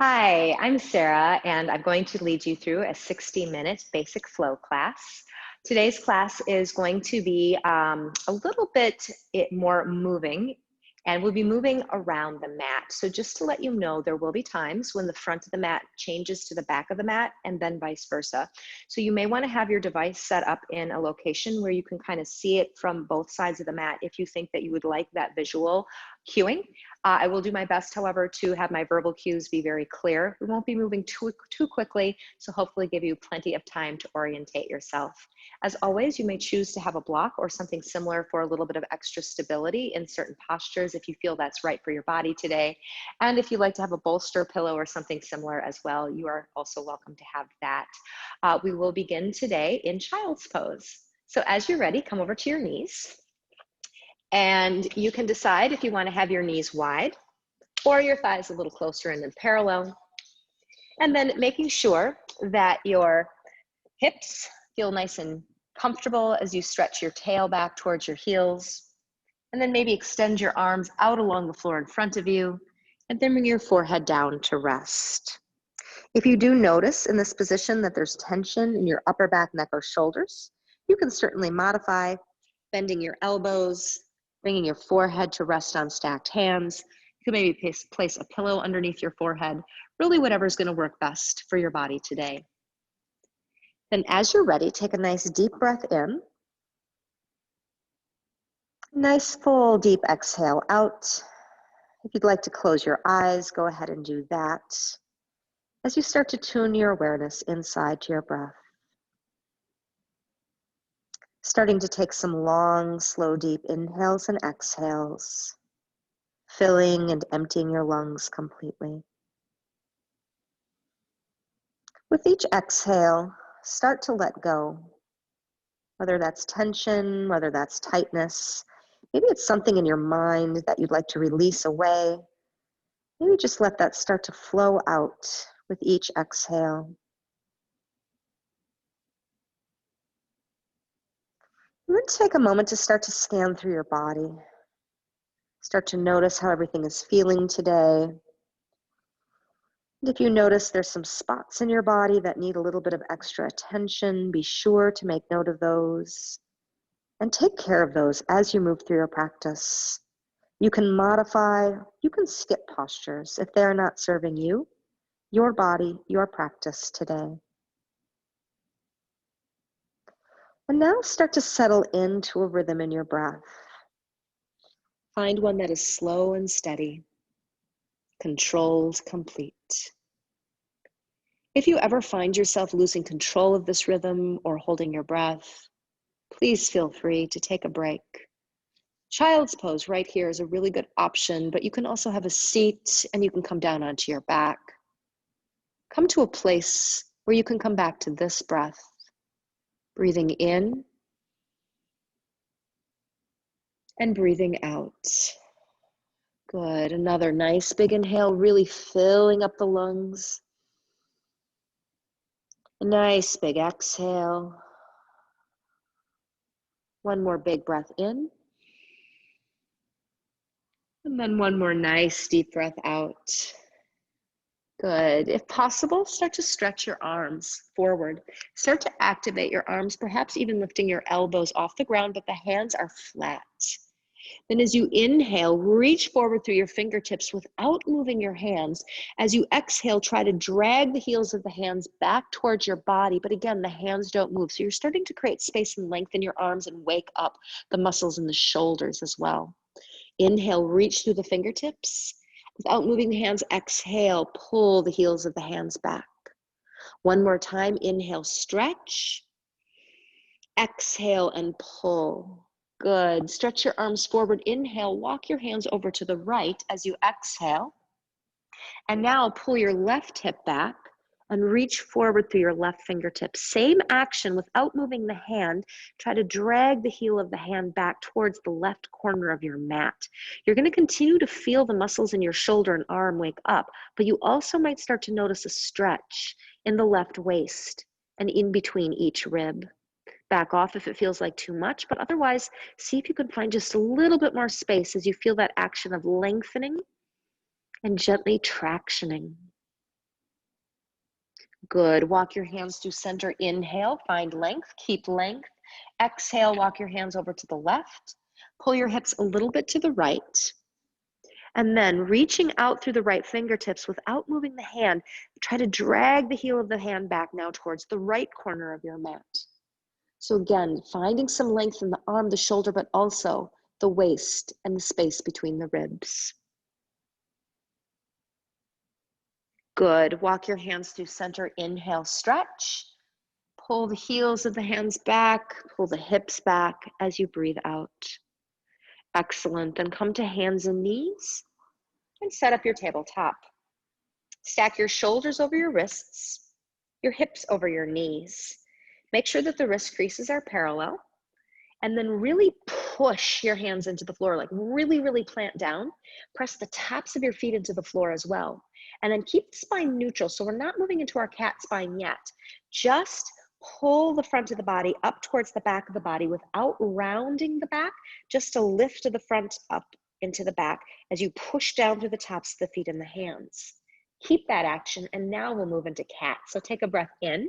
Hi, I'm Sarah, and I'm going to lead you through a 60-minute basic flow class. Today's class is going to be a little bit more moving, and we'll be moving around the mat. So just to let you know, there will be times when the front of the mat changes to the back of the mat and then vice versa. So you may want to have your device set up in a location where you can kind of see it from both sides of the mat if you think that you would like that visual cueing. I will do my best, however, to have my verbal cues be very clear. We won't be moving too quickly, so hopefully give you plenty of time to orientate yourself. As always, you may choose to have a block or something similar for a little bit of extra stability in certain postures if you feel that's right for your body today. And if you'd like to have a bolster pillow or something similar as well, you are also welcome to have that. We will begin today in child's pose. So as you're ready, come over to your knees. And you can decide if you want to have your knees wide or your thighs a little closer and in parallel. And then making sure that your hips feel nice and comfortable as you stretch your tail back towards your heels. And then maybe extend your arms out along the floor in front of you, and then bring your forehead down to rest. If you do notice in this position that there's tension in your upper back, neck, or shoulders, you can certainly modify bending your elbows, bringing your forehead to rest on stacked hands. You can maybe place a pillow underneath your forehead, really whatever's going to work best for your body today. Then as you're ready, take a nice deep breath in. Nice full deep exhale out. If you'd like to close your eyes, go ahead and do that as you start to tune your awareness inside to your breath. Starting to take some long, slow, deep inhales and exhales, filling and emptying your lungs completely. With each exhale, start to let go, whether that's tension, whether that's tightness. Maybe it's something in your mind that you'd like to release away. Maybe just let that start to flow out with each exhale. And then take a moment to start to scan through your body. Start to notice how everything is feeling today. And if you notice there's some spots in your body that need a little bit of extra attention, be sure to make note of those and take care of those as you move through your practice. You can modify, you can skip postures if they're not serving you, your body, your practice today. And now start to settle into a rhythm in your breath. Find one that is slow and steady, controlled, complete. If you ever find yourself losing control of this rhythm or holding your breath, please feel free to take a break. Child's pose right here is a really good option, but you can also have a seat and you can come down onto your back. Come to a place where you can come back to this breath, breathing in and breathing out. Good. Another nice big inhale, really filling up the lungs. A nice big exhale. One more big breath in. And then one more nice deep breath out. Good. If possible, start to stretch your arms forward. Start to activate your arms, perhaps even lifting your elbows off the ground, but the hands are flat. Then as you inhale, reach forward through your fingertips without moving your hands. As you exhale, try to drag the heels of the hands back towards your body, but again, the hands don't move. So you're starting to create space and length in your arms and wake up the muscles in the shoulders as well. Inhale, reach through the fingertips. Without moving the hands, exhale, pull the heels of the hands back. One more time, inhale, stretch. Exhale and pull. Good. Stretch your arms forward. Inhale, walk your hands over to the right as you exhale. And now pull your left hip back and reach forward through your left fingertip. Same action without moving the hand. Try to drag the heel of the hand back towards the left corner of your mat. You're going to continue to feel the muscles in your shoulder and arm wake up, but you also might start to notice a stretch in the left waist and in between each rib. Back off if it feels like too much, but otherwise, see if you can find just a little bit more space as you feel that action of lengthening and gently tractioning. Good. Walk your hands to center. Inhale, find length, keep length. Exhale, walk your hands over to the left. Pull your hips a little bit to the right. And then reaching out through the right fingertips without moving the hand, try to drag the heel of the hand back now towards the right corner of your mat. So again, finding some length in the arm, the shoulder, but also the waist and the space between the ribs. Good. Walk your hands to center. Inhale, stretch. Pull the heels of the hands back, pull the hips back as you breathe out. Excellent. Then come to hands and knees and set up your tabletop. Stack your shoulders over your wrists, your hips over your knees. Make sure that the wrist creases are parallel, and then really push your hands into the floor, like really, really plant down. Press the tops of your feet into the floor as well. And then keep the spine neutral. So we're not moving into our cat spine yet. Just pull the front of the body up towards the back of the body without rounding the back, just to lift the front up into the back as you push down through the tops of the feet and the hands. Keep that action, and now we'll move into cat. So take a breath in,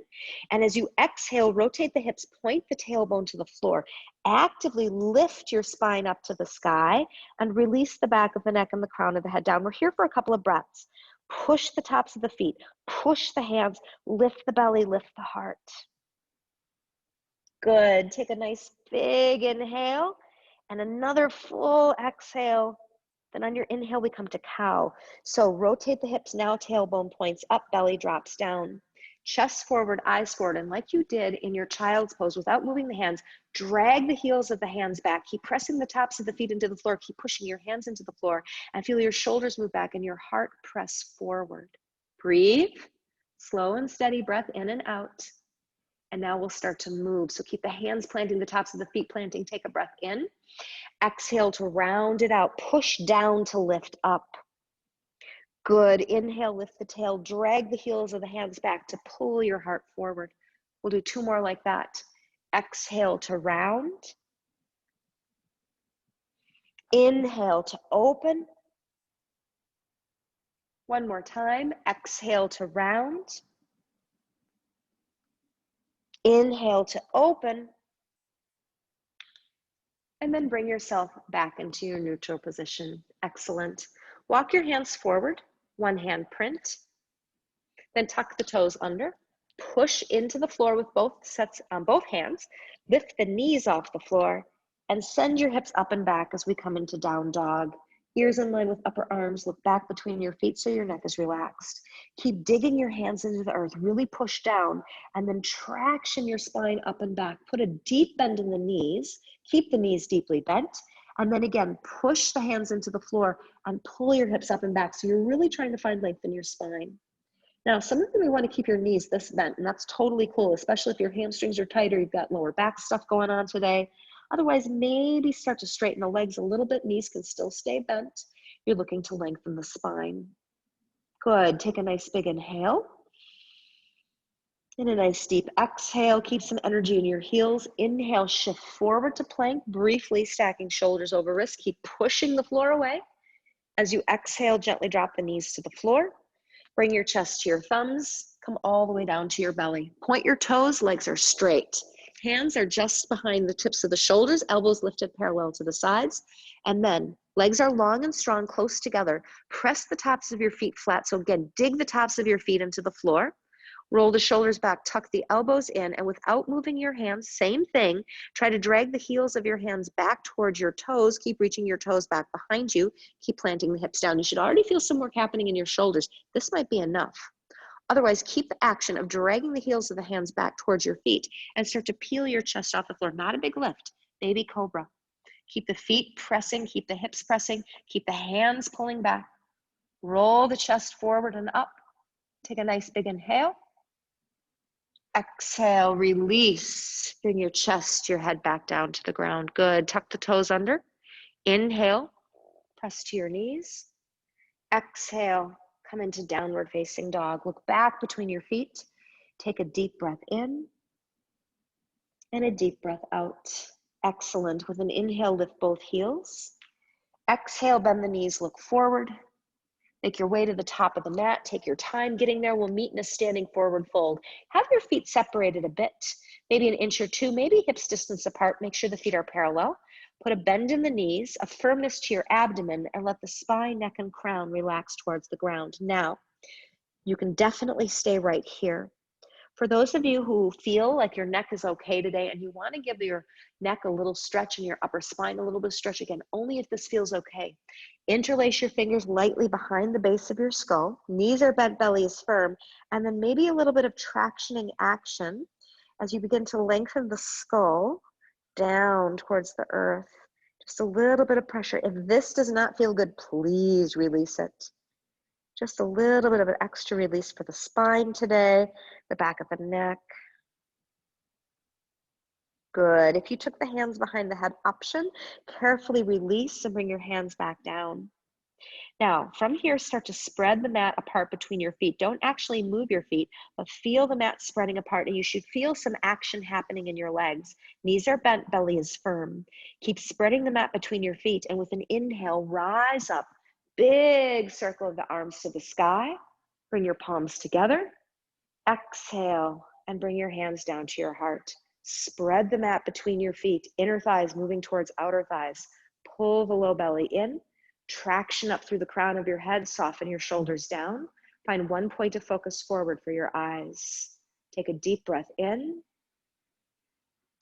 and as you exhale, rotate the hips, point the tailbone to the floor. Actively lift your spine up to the sky and release the back of the neck and the crown of the head down. We're here for a couple of breaths. Push the tops of the feet, push the hands, lift the belly, lift the heart. Good. Take a nice big inhale and another full exhale. Then on your inhale, we come to cow. So rotate the hips now, tailbone points up, belly drops down. Chest forward, eyes forward. And like you did in your child's pose, without moving the hands, drag the heels of the hands back. Keep pressing the tops of the feet into the floor. Keep pushing your hands into the floor and feel your shoulders move back and your heart press forward. Breathe. Slow and steady breath in and out. And now we'll start to move. So keep the hands planting, the tops of the feet planting. Take a breath in. Exhale to round it out. Push down to lift up. Good. Inhale, lift the tail. Drag the heels of the hands back to pull your heart forward. We'll do two more like that. Exhale to round. Inhale to open. One more time. Exhale to round. Inhale to open. And then bring yourself back into your neutral position. Excellent. Walk your hands forward, one hand print. Then tuck the toes under. Push into the floor with both sets on both hands. Lift the knees off the floor and send your hips up and back as we come into down dog. Ears in line with upper arms. Look back between your feet so your neck is relaxed. Keep digging your hands into the earth. Really push down and then traction your spine up and back. Put a deep bend in the knees. Keep the knees deeply bent. And then again, push the hands into the floor and pull your hips up and back. So you're really trying to find length in your spine. Now, some of you may want to keep your knees this bent, and that's totally cool, especially if your hamstrings are tight or you've got lower back stuff going on today. Otherwise, maybe start to straighten the legs a little bit. Knees can still stay bent. You're looking to lengthen the spine. Good. Take a nice big inhale. And a nice deep exhale. Keep some energy in your heels. Inhale, shift forward to plank, briefly stacking shoulders over wrists. Keep pushing the floor away. As you exhale, gently drop the knees to the floor. Bring your chest to your thumbs. Come all the way down to your belly. Point your toes, legs are straight. Hands are just behind the tips of the shoulders, elbows lifted parallel to the sides. And then legs are long and strong, close together. Press the tops of your feet flat. So again, dig the tops of your feet into the floor. Roll the shoulders back, tuck the elbows in, and without moving your hands, same thing, try to drag the heels of your hands back towards your toes. Keep reaching your toes back behind you. Keep planting the hips down. You should already feel some work happening in your shoulders. This might be enough. Otherwise, keep the action of dragging the heels of the hands back towards your feet and start to peel your chest off the floor. Not a big lift, baby cobra. Keep the feet pressing, keep the hips pressing, keep the hands pulling back. Roll the chest forward and up. Take a nice big inhale. Exhale, release. Bring your chest, your head back down to the ground. Good. Tuck the toes under. Inhale, press to your knees. Exhale, come into downward facing dog. Look back between your feet. Take a deep breath in and a deep breath out. Excellent. With an inhale, lift both heels. Exhale, bend the knees, look forward. Make your way to the top of the mat. Take your time getting there. We'll meet in a standing forward fold. Have your feet separated a bit, maybe an inch or two, maybe hips distance apart. Make sure the feet are parallel. Put a bend in the knees, a firmness to your abdomen, and let the spine, neck, and crown relax towards the ground. Now, you can definitely stay right here. For those of you who feel like your neck is okay today and you want to give your neck a little stretch and your upper spine a little bit of stretch, again, only if this feels okay. Interlace your fingers lightly behind the base of your skull. Knees are bent, belly is firm, and then maybe a little bit of tractioning action as you begin to lengthen the skull down towards the earth. Just a little bit of pressure. If this does not feel good, please release it. Just a little bit of an extra release for the spine today, the back of the neck. Good. If you took the hands behind the head option, carefully release and bring your hands back down. Now, from here, start to spread the mat apart between your feet. Don't actually move your feet, but feel the mat spreading apart, and you should feel some action happening in your legs. Knees are bent, belly is firm. Keep spreading the mat between your feet, and with an inhale, rise up. Big circle of the arms to the sky. Bring your palms together. Exhale and bring your hands down to your heart. Spread the mat between your feet. Inner thighs moving towards outer thighs. Pull the low belly in. Traction up through the crown of your head. Soften your shoulders down. Find one point of focus forward for your eyes. Take a deep breath in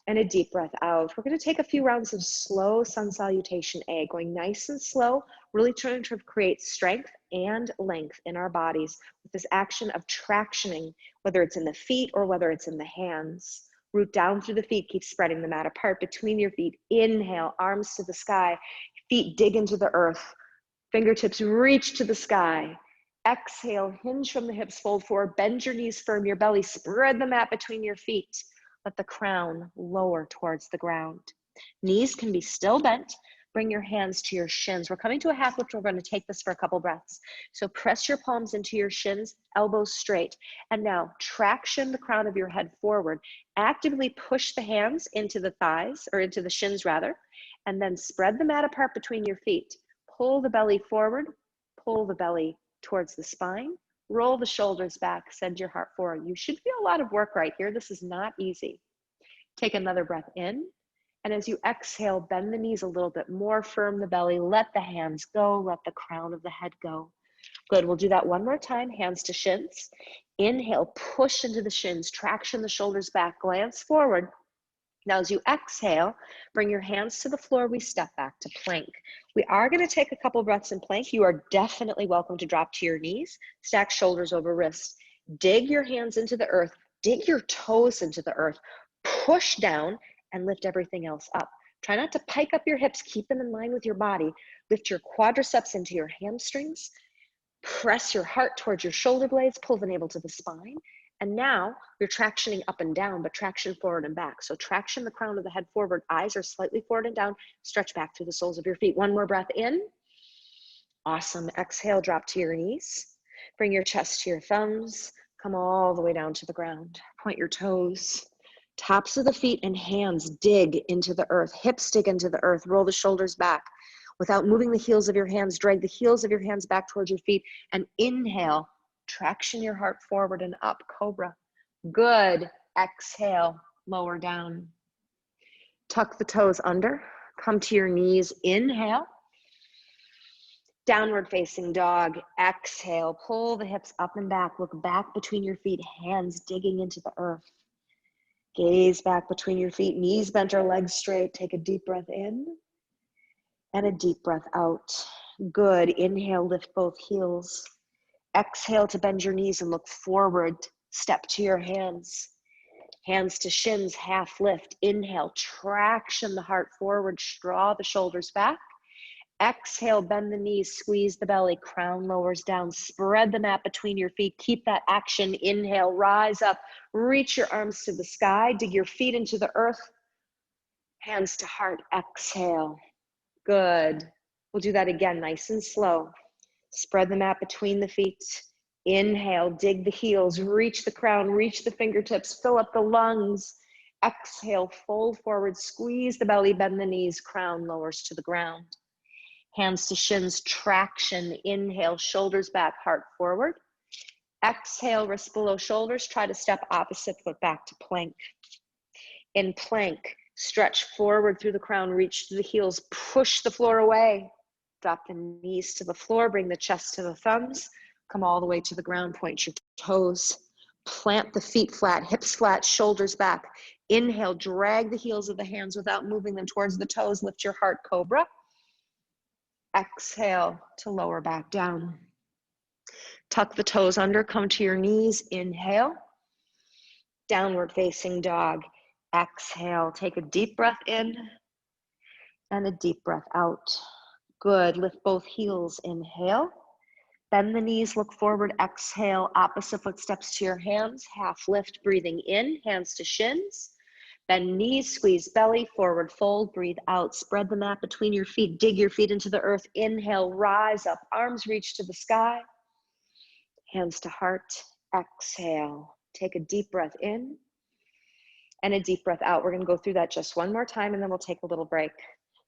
and a deep breath out. We're going to take a few rounds of slow sun salutation A, going nice and slow, really trying to create strength and length in our bodies with this action of tractioning, whether it's in the feet or whether it's in the hands. Root down through the feet, keep spreading the mat apart between your feet. Inhale, arms to the sky, feet dig into the earth, fingertips reach to the sky. Exhale, hinge from the hips, fold forward, bend your knees firm, your belly, spread the mat between your feet. Let the crown lower towards the ground. Knees can be still bent. Bring your hands to your shins. We're coming to a half lift. We're going to take this for a couple breaths. So press your palms into your shins, elbows straight. And now traction the crown of your head forward. Actively push the hands into the thighs, or into the shins rather, and then spread the mat apart between your feet. Pull the belly forward, pull the belly towards the spine. Roll the shoulders back, send your heart forward. You should feel a lot of work right here. This is not easy. Take another breath in. And as you exhale, bend the knees a little bit more, firm the belly, let the hands go, let the crown of the head go. Good, we'll do that one more time, hands to shins. Inhale, push into the shins, traction the shoulders back, glance forward. Now, as you exhale, bring your hands to the floor. We step back to plank. We are going to take a couple breaths in plank. You are definitely welcome to drop to your knees, stack shoulders over wrists. Dig your hands into the earth. Dig your toes into the earth. Push down and lift everything else up. Try not to pike up your hips. Keep them in line with your body. Lift your quadriceps into your hamstrings. Press your heart towards your shoulder blades. Pull the navel to the spine. And now you're tractioning up and down, but traction forward and back. So traction the crown of the head forward, eyes are slightly forward and down, stretch back through the soles of your feet. One more breath in. Awesome. Exhale, drop to your knees. Bring your chest to your thumbs. Come all the way down to the ground. Point your toes. Tops of the feet and hands dig into the earth. Hips dig into the earth. Roll the shoulders back. Without moving the heels of your hands, drag the heels of your hands back towards your feet and inhale. Traction your heart forward and up, cobra. Good. Exhale, lower down. Tuck the toes under. Come to your knees. Inhale. Downward facing dog. Exhale. Pull the hips up and back. Look back between your feet. Hands digging into the earth. Gaze back between your feet. Knees bent or legs straight. Take a deep breath in and a deep breath out. Good. Inhale, lift both heels. Exhale to bend your knees and look forward. Step to your hands. Hands to shins, half lift. Inhale, traction the heart forward. Draw the shoulders back. Exhale, bend the knees, squeeze the belly. Crown lowers down. Spread the mat between your feet. Keep that action. Inhale, rise up. Reach your arms to the sky. Dig your feet into the earth. Hands to heart. Exhale. Good. We'll do that again, nice and slow. Spread the mat between the feet. Inhale, dig the heels, reach the crown, reach the fingertips, fill up the lungs. Exhale, fold forward, squeeze the belly, bend the knees, crown lowers to the ground. Hands to shins, traction. Inhale, shoulders back, heart forward. Exhale, wrist below shoulders. Try to step opposite foot back to plank. In plank, stretch forward through the crown, reach to the heels, push the floor away. Drop the knees to the floor, bring the chest to the thumbs. Come all the way to the ground, point your toes. Plant the feet flat, hips flat, shoulders back. Inhale, drag the heels of the hands without moving them towards the toes. Lift your heart, cobra. Exhale to lower back down. Tuck the toes under, come to your knees. Inhale, downward facing dog. Exhale, take a deep breath in and a deep breath out. Good, lift both heels, inhale. Bend the knees, look forward, exhale, opposite footsteps to your hands, half lift, breathing in, hands to shins. Bend knees, squeeze belly, forward fold, breathe out. Spread the mat between your feet, dig your feet into the earth. Inhale, rise up, arms reach to the sky. Hands to heart, exhale. Take a deep breath in and a deep breath out. We're gonna go through that just one more time and then we'll take a little break.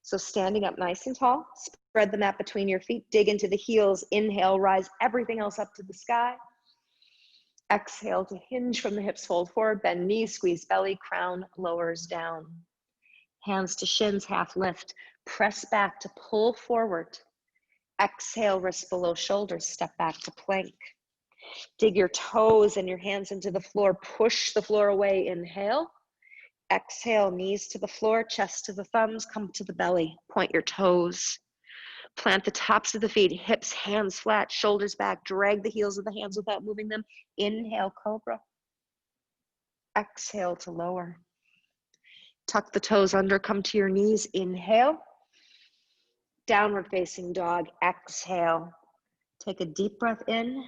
So standing up nice and tall, spread the mat between your feet, dig into the heels, inhale, rise everything else up to the sky. Exhale to hinge from the hips, fold forward, bend knees, squeeze belly, crown lowers down. Hands to shins, half lift, press back to pull forward. Exhale, wrists below shoulders, step back to plank. Dig your toes and your hands into the floor, push the floor away, inhale. Exhale, knees to the floor, chest to the thumbs, come to the belly, point your toes. Plant the tops of the feet, hips, hands flat, shoulders back, drag the heels of the hands without moving them. Inhale, cobra. Exhale to lower. Tuck the toes under, come to your knees, inhale. Downward facing dog, exhale. Take a deep breath in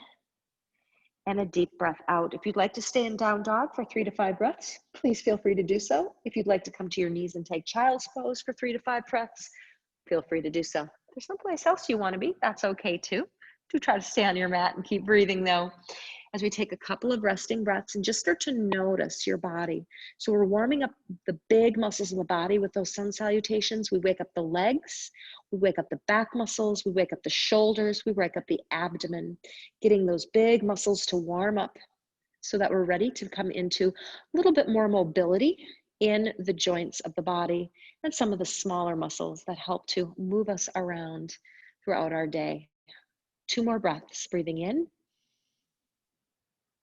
and a deep breath out. If you'd like to stay in down dog for 3 to 5 breaths, please feel free to do so. If you'd like to come to your knees and take child's pose for 3 to 5 breaths, feel free to do so. If there's someplace else you want to be, that's okay too. Do try to stay on your mat and keep breathing though. As we take a couple of resting breaths and just start to notice your body. So we're warming up the big muscles of the body with those sun salutations. We wake up the legs, we wake up the back muscles, we wake up the shoulders, we wake up the abdomen, getting those big muscles to warm up so that we're ready to come into a little bit more mobility in the joints of the body and some of the smaller muscles that help to move us around throughout our day. 2 more breaths, breathing in,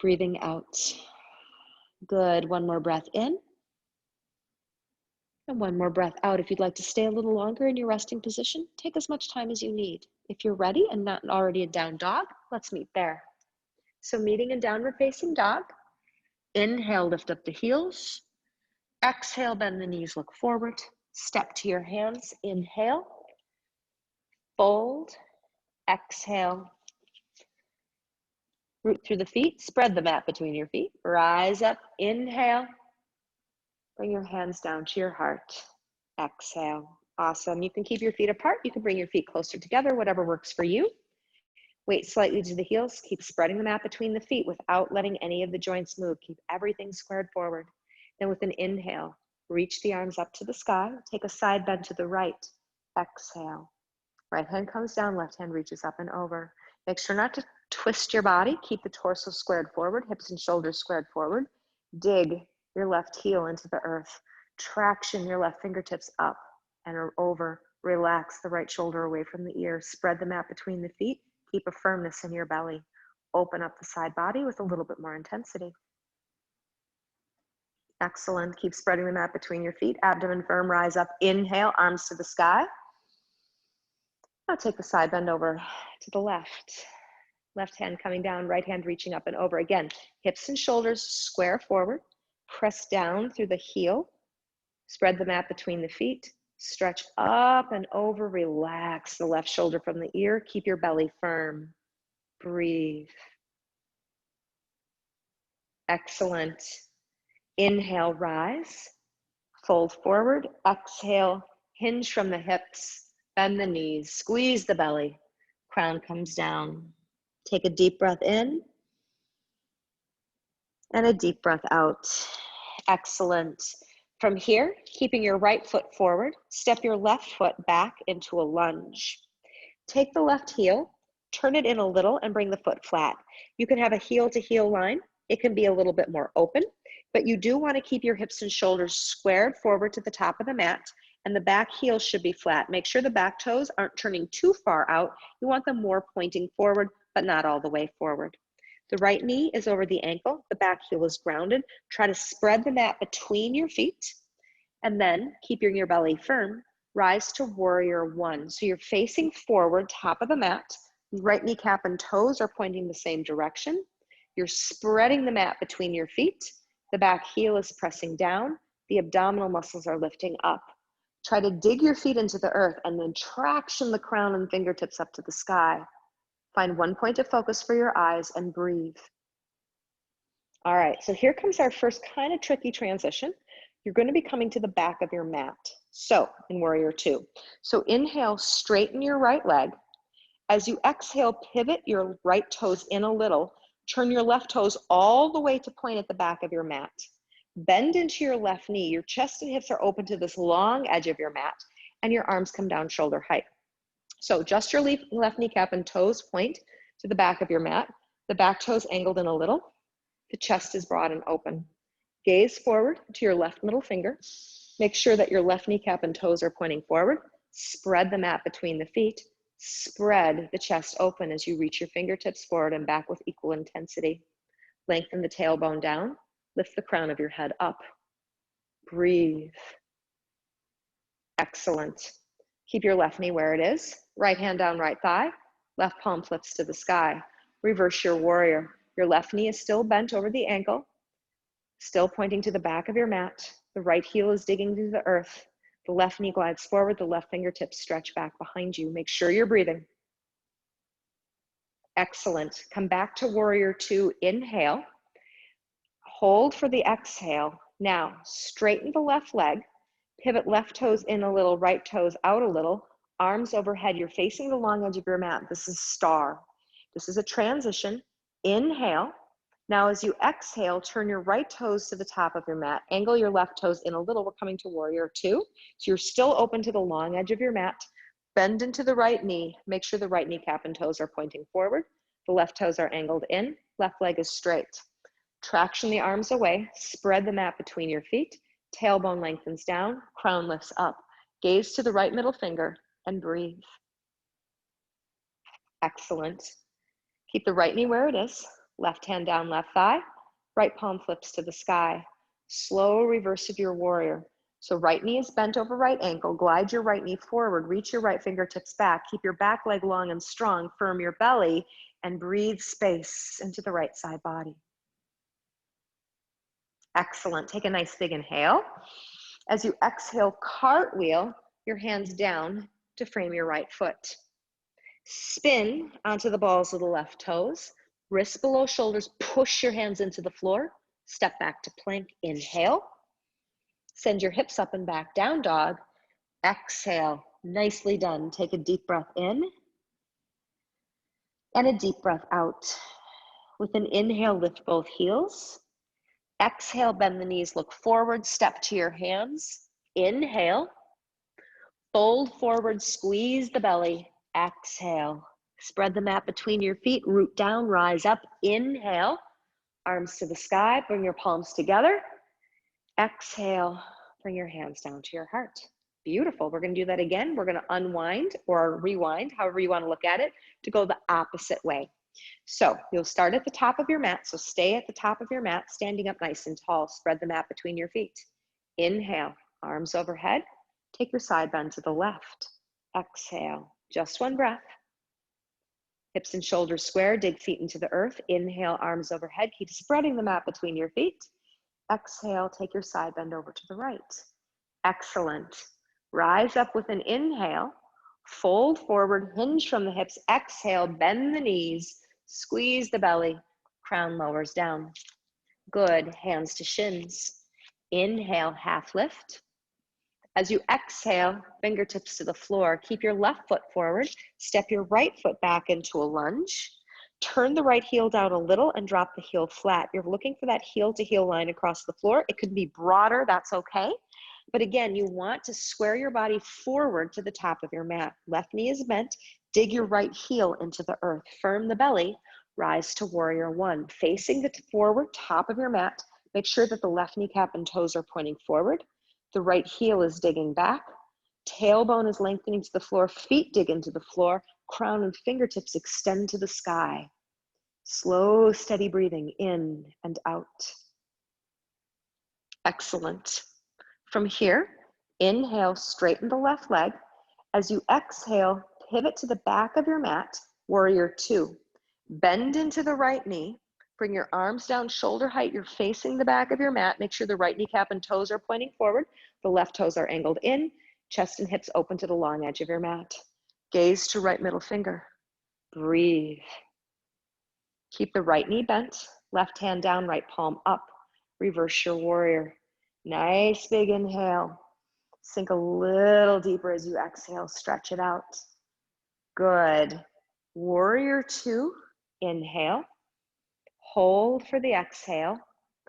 breathing out. Good, 1 more breath in and 1 more breath out. If you'd like to stay a little longer in your resting position, take as much time as you need. If you're ready and not already in down dog, let's meet there. So meeting in downward facing dog, inhale, lift up the heels. Exhale, bend the knees, look forward. Step to your hands, inhale, fold, exhale. Root through the feet, spread the mat between your feet. Rise up, inhale. Bring your hands down to your heart. Exhale. Awesome. You can keep your feet apart. You can bring your feet closer together, whatever works for you. Weight slightly to the heels. Keep spreading the mat between the feet without letting any of the joints move. Keep everything squared forward. Then with an inhale, reach the arms up to the sky. Take a side bend to the right. Exhale. Right hand comes down, left hand reaches up and over. Make sure not to twist your body. Keep the torso squared forward, hips and shoulders squared forward. Dig your left heel into the earth. Traction your left fingertips up and over. Relax the right shoulder away from the ear. Spread the mat between the feet. Keep a firmness in your belly. Open up the side body with a little bit more intensity. Excellent. Keep spreading the mat between your feet. Abdomen firm, rise up. Inhale, arms to the sky. Now take the side bend over to the left. Left hand coming down, right hand reaching up and over. Again, hips and shoulders square forward. Press down through the heel. Spread the mat between the feet. Stretch up and over. Relax the left shoulder from the ear. Keep your belly firm. Breathe. Excellent. Inhale, rise. Fold forward. Exhale, hinge from the hips. Bend the knees. Squeeze the belly. Crown comes down. Take a deep breath in and a deep breath out. Excellent. From here, keeping your right foot forward, step your left foot back into a lunge. Take the left heel, turn it in a little and bring the foot flat. You can have a heel to heel line. It can be a little bit more open, but you do want to keep your hips and shoulders squared forward to the top of the mat, and the back heel should be flat. Make sure the back toes aren't turning too far out. You want them more pointing forward, but not all the way forward. The right knee is over the ankle. The back heel is grounded. Try to spread the mat between your feet, and then keeping your belly firm, rise to warrior one. So you're facing forward, top of the mat. Right kneecap and toes are pointing the same direction. You're spreading the mat between your feet. The back heel is pressing down. The abdominal muscles are lifting up. Try to dig your feet into the earth and then traction the crown and fingertips up to the sky. Find one point of focus for your eyes and breathe. All right, so here comes our first kind of tricky transition. You're going to be coming to the back of your mat. So in warrior two. So inhale, straighten your right leg. As you exhale, pivot your right toes in a little. Turn your left toes all the way to point at the back of your mat. Bend into your left knee. Your chest and hips are open to this long edge of your mat, and your arms come down shoulder height. So just your left kneecap and toes point to the back of your mat. The back toes angled in a little. The chest is broad and open. Gaze forward to your left middle finger. Make sure that your left kneecap and toes are pointing forward. Spread the mat between the feet. Spread the chest open as you reach your fingertips forward and back with equal intensity. Lengthen the tailbone down. Lift the crown of your head up. Breathe. Excellent. Keep your left knee where it is. Right hand down right thigh. Left palm flips to the sky. Reverse your warrior. Your left knee is still bent over the ankle, still pointing to the back of your mat. The right heel is digging into the earth. The left knee glides forward. The left fingertips stretch back behind you. Make sure you're breathing. Excellent. Come back to warrior two. Inhale. Hold for the exhale. Now, straighten the left leg. Pivot left toes in a little, right toes out a little. Arms overhead. You're facing the long edge of your mat. This is star. This is a transition. Inhale. Now, as you exhale, turn your right toes to the top of your mat. Angle your left toes in a little. We're coming to warrior two. So you're still open to the long edge of your mat. Bend into the right knee. Make sure the right kneecap and toes are pointing forward. The left toes are angled in. Left leg is straight. Traction the arms away. Spread the mat between your feet. Tailbone lengthens down. Crown lifts up. Gaze to the right middle finger and breathe. Excellent. Keep the right knee where it is. Left hand down, left thigh. Right palm flips to the sky. Slow reverse of your warrior. So right knee is bent over right ankle. Glide your right knee forward. Reach your right fingertips back. Keep your back leg long and strong. Firm your belly and breathe space into the right side body. Excellent. Take a nice big inhale. As you exhale, cartwheel your hands down to frame your right foot. Spin onto the balls of the left toes. Wrists below shoulders. Push your hands into the floor. Step back to plank. Inhale. Send your hips up and back. Down dog. Exhale. Nicely done. Take a deep breath in and a deep breath out. With an inhale, lift both heels. Exhale, bend the knees, look forward, step to your hands. Inhale, fold forward, squeeze the belly. Exhale, spread the mat between your feet, root down, rise up. Inhale, arms to the sky, bring your palms together. Exhale, bring your hands down to your heart. Beautiful. We're going to do that again. We're going to unwind or rewind, however you want to look at it, to go the opposite way. So you'll start at the top of your mat. So stay at the top of your mat, standing up nice and tall. Spread the mat between your feet. Inhale, arms overhead. Take your side bend to the left. Exhale, just one breath. Hips and shoulders square, dig feet into the earth. Inhale, arms overhead. Keep spreading the mat between your feet. Exhale, take your side bend over to the right. Excellent. Rise up with an inhale. Fold forward, hinge from the hips. Exhale, bend the knees. Squeeze the belly, crown lowers down. Good, hands to shins. Inhale, half lift. As you exhale, fingertips to the floor. Keep your left foot forward. Step your right foot back into a lunge. Turn the right heel down a little and drop the heel flat. You're looking for that heel to heel line across the floor. It could be broader, that's okay. But again, you want to square your body forward to the top of your mat. Left knee is bent. Dig your right heel into the earth. Firm the belly. Rise to warrior one. Facing the forward top of your mat, make sure that the left kneecap and toes are pointing forward. The right heel is digging back. Tailbone is lengthening to the floor. Feet dig into the floor. Crown and fingertips extend to the sky. Slow, steady breathing in and out. Excellent. From here, inhale, straighten the left leg. As you exhale, pivot to the back of your mat, warrior two. Bend into the right knee. Bring your arms down shoulder height. You're facing the back of your mat. Make sure the right kneecap and toes are pointing forward. The left toes are angled in. Chest and hips open to the long edge of your mat. Gaze to right middle finger. Breathe. Keep the right knee bent. Left hand down, right palm up. Reverse your warrior. Nice big inhale. Sink a little deeper as you exhale. Stretch it out. Good. Warrior two. Inhale. Hold for the exhale.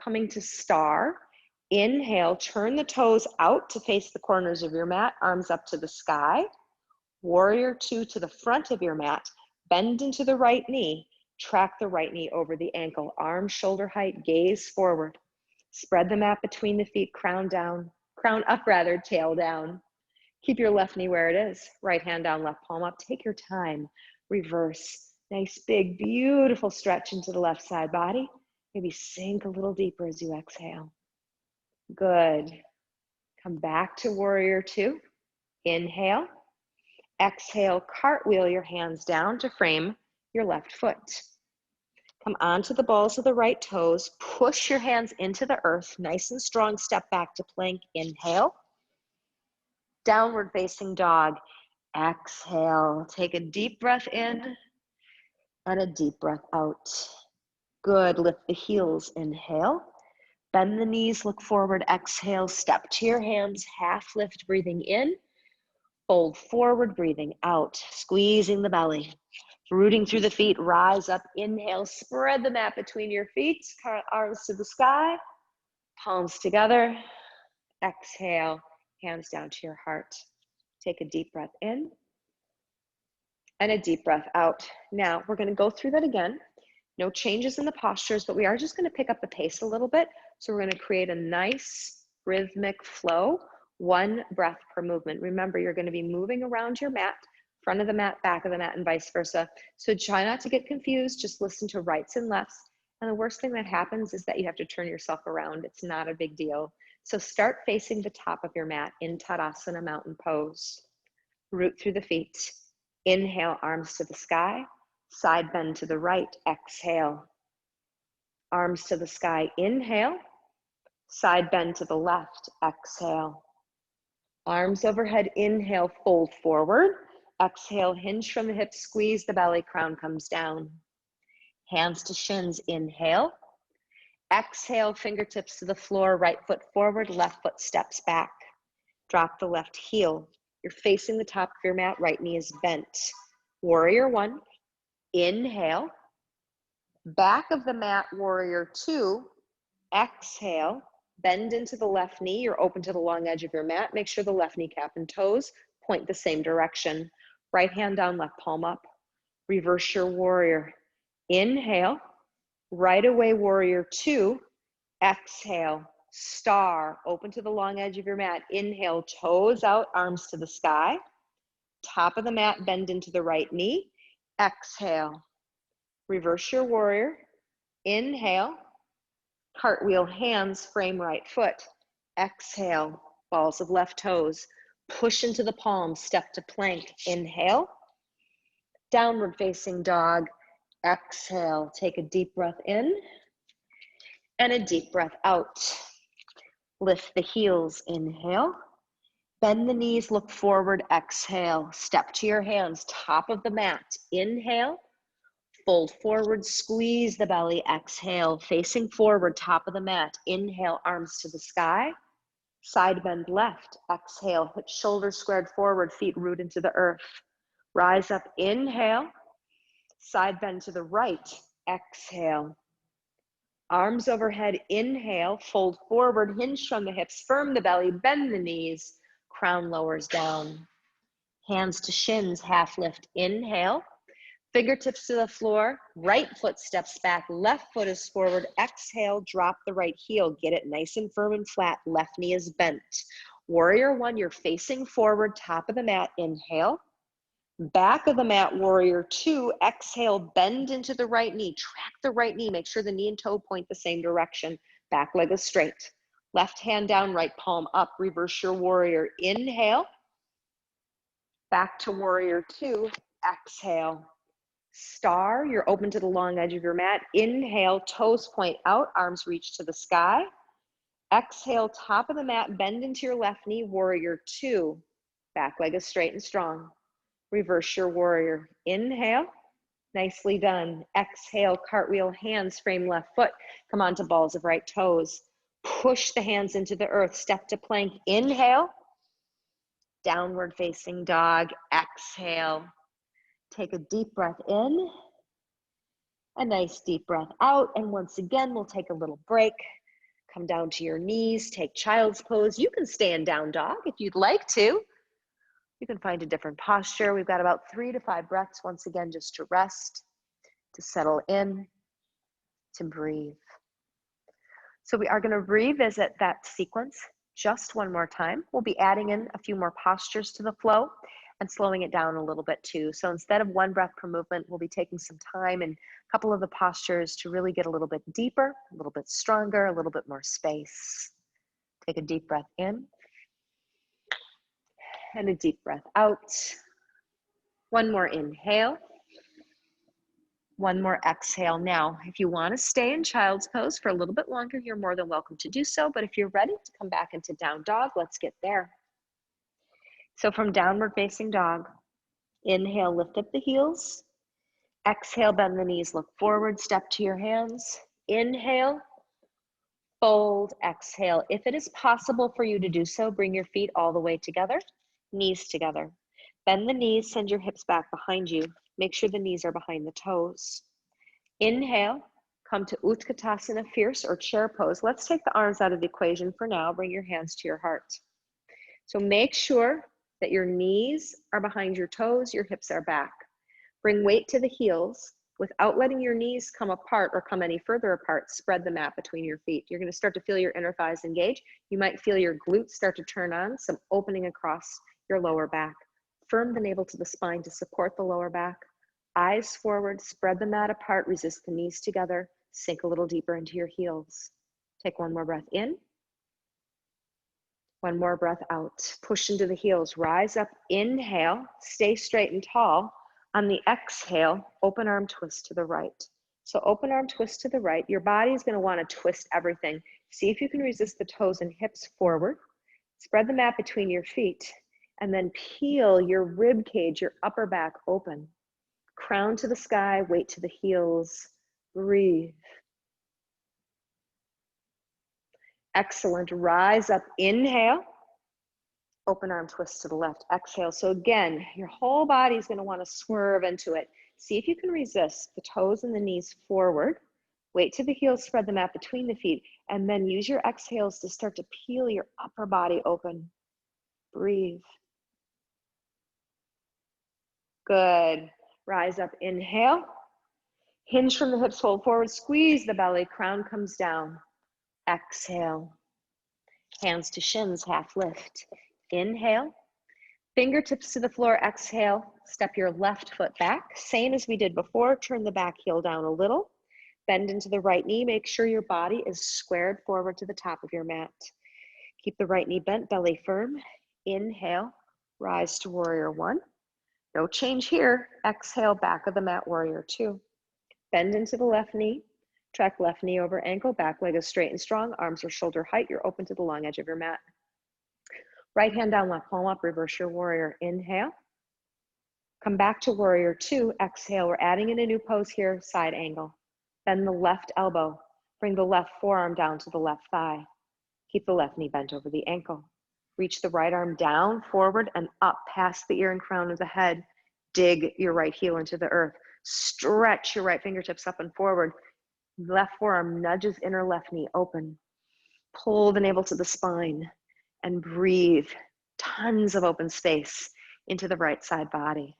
Coming to star. Inhale. Turn the toes out to face the corners of your mat. Arms up to the sky. Warrior two to the front of your mat. Bend into the right knee. Track the right knee over the ankle. Arms shoulder height. Gaze forward. Spread the mat between the feet. Crown down. Crown up rather. Tail down. Keep your left knee where it is. Right hand down, left palm up. Take your time. Reverse. Nice, big, beautiful stretch into the left side body. Maybe sink a little deeper as you exhale. Good. Come back to warrior two. Inhale. Exhale, cartwheel your hands down to frame your left foot. Come onto the balls of the right toes. Push your hands into the earth. Nice and strong. Step back to plank. Inhale. Downward facing dog. Exhale. Take a deep breath in and a deep breath out. Good. Lift the heels. Inhale. Bend the knees. Look forward. Exhale. Step to your hands. Half lift. Breathing in. Fold forward. Breathing out. Squeezing the belly. Rooting through the feet. Rise up. Inhale. Spread the mat between your feet. Arms to the sky. Palms together. Exhale. Hands down to your heart. Take a deep breath in and a deep breath out. Now we're going to go through that again. No changes in the postures, but we are just going to pick up the pace a little bit. So we're going to create a nice rhythmic flow, one breath per movement. Remember, you're going to be moving around your mat, front of the mat, back of the mat, and vice versa. So try not to get confused. Just listen to rights and lefts. And the worst thing that happens is that you have to turn yourself around. It's not a big deal. So start facing the top of your mat in Tadasana mountain pose. Root through the feet. Inhale, arms to the sky. Side bend to the right. Exhale. Arms to the sky. Inhale. Side bend to the left. Exhale. Arms overhead. Inhale, fold forward. Exhale, hinge from the hips. Squeeze the belly. Crown comes down. Hands to shins. Inhale. Exhale, fingertips to the floor, right foot forward, left foot steps back. Drop the left heel. You're facing the top of your mat, right knee is bent. Warrior one, inhale. Back of the mat, warrior two, exhale. Bend into the left knee, you're open to the long edge of your mat. Make sure the left kneecap and toes point the same direction. Right hand down, left palm up. Reverse your warrior. Inhale. Right away, warrior two. Exhale, star, open to the long edge of your mat. Inhale, toes out, arms to the sky. Top of the mat, bend into the right knee. Exhale, reverse your warrior. Inhale, cartwheel hands, frame right foot. Exhale, balls of left toes. Push into the palms, step to plank. Inhale, downward facing dog. Exhale, take a deep breath in and a deep breath out. Lift the heels, inhale. Bend the knees, look forward, exhale. Step to your hands, top of the mat. Inhale, fold forward, squeeze the belly, exhale. Facing forward, top of the mat. Inhale, arms to the sky. Side bend left, exhale. Hips, shoulders squared forward, feet root into the earth. Rise up, inhale. Side bend to the right, exhale. Arms overhead, inhale, fold forward, hinge from the hips, firm the belly, bend the knees, crown lowers down. Hands to shins, half lift. Inhale. Fingertips to the floor, right foot steps back, left foot is forward. Exhale, drop the right heel. Get it nice and firm and flat. Left knee is bent. Warrior one, you're facing forward, top of the mat. Inhale. Back of the mat, warrior two. Exhale, bend into the right knee. Track the right knee. Make sure the knee and toe point the same direction. Back leg is straight. Left hand down, right palm up. Reverse your warrior. Inhale. Back to warrior two. Exhale. Star, you're open to the long edge of your mat. Inhale, toes point out, arms reach to the sky. Exhale, top of the mat, bend into your left knee, warrior two. Back leg is straight and strong. Reverse your warrior. Inhale, nicely done. Exhale, cartwheel, hands frame left foot. Come on to balls of right toes. Push the hands into the earth, step to plank. Inhale, downward facing dog. Exhale. Take a deep breath in, a nice deep breath out, and once again, we'll take a little break. Come down to your knees, take child's pose. You can stay in down dog if you'd like to. You can find a different posture. We've got about 3 to 5 breaths, once again, just to rest, to settle in, to breathe. So we are going to revisit that sequence just one more time. We'll be adding in a few more postures to the flow and slowing it down a little bit too. So instead of 1 breath per movement, we'll be taking some time and a couple of the postures to really get a little bit deeper, a little bit stronger, a little bit more space. Take a deep breath in and a deep breath out. 1 more inhale. 1 more exhale. Now, if you want to stay in child's pose for a little bit longer, you're more than welcome to do so. But if you're ready to come back into down dog, let's get there. So from downward facing dog, inhale, lift up the heels. Exhale, bend the knees, look forward, step to your hands. Inhale, fold, exhale. If it is possible for you to do so, bring your feet all the way together, knees together. Bend the knees, send your hips back behind you. Make sure the knees are behind the toes. Inhale, come to Utkatasana, fierce or chair pose. Let's take the arms out of the equation for now. Bring your hands to your heart. So make sure that your knees are behind your toes, your hips are back. Bring weight to the heels without letting your knees come apart or come any further apart. Spread the mat between your feet. You're going to start to feel your inner thighs engage. You might feel your glutes start to turn on, some opening across your lower back. Firm the navel to the spine to support the lower back. Eyes forward, spread the mat apart, resist the knees together, sink a little deeper into your heels. Take 1 more breath in. 1 more breath out. Push into the heels, rise up, inhale, stay straight and tall. On the exhale, open arm twist to the right. So open arm twist to the right. Your body is going to want to twist everything. See if you can resist the toes and hips forward. Spread the mat between your feet and then peel your rib cage, your upper back open. Crown to the sky, weight to the heels. Breathe. Excellent. Rise up, inhale. Open arm twist to the left, exhale. So again, your whole body is going to want to swerve into it. See if you can resist the toes and the knees forward. Weight to the heels, spread the mat between the feet, and then use your exhales to start to peel your upper body open. Breathe. Good. Rise up, inhale. Hinge from the hips, fold forward, squeeze the belly, crown comes down. Exhale. Hands to shins, half lift. Inhale. Fingertips to the floor, exhale. Step your left foot back. Same as we did before, turn the back heel down a little. Bend into the right knee. Make sure your body is squared forward to the top of your mat. Keep the right knee bent, belly firm. Inhale, rise to warrior one. No change here. Exhale, back of the mat, warrior two. Bend into the left knee. Track left knee over ankle, back leg is straight and strong. Arms are shoulder height. You're open to the long edge of your mat. Right hand down, left palm up, reverse your warrior. Inhale. Come back to warrior two. Exhale, we're adding in a new pose here, side angle. Bend the left elbow. Bring the left forearm down to the left thigh. Keep the left knee bent over the ankle. Reach the right arm down, forward, and up past the ear and crown of the head. Dig your right heel into the earth. Stretch your right fingertips up and forward. Left forearm nudges inner left knee open. Pull the navel to the spine and breathe. Tons of open space. into the right side body.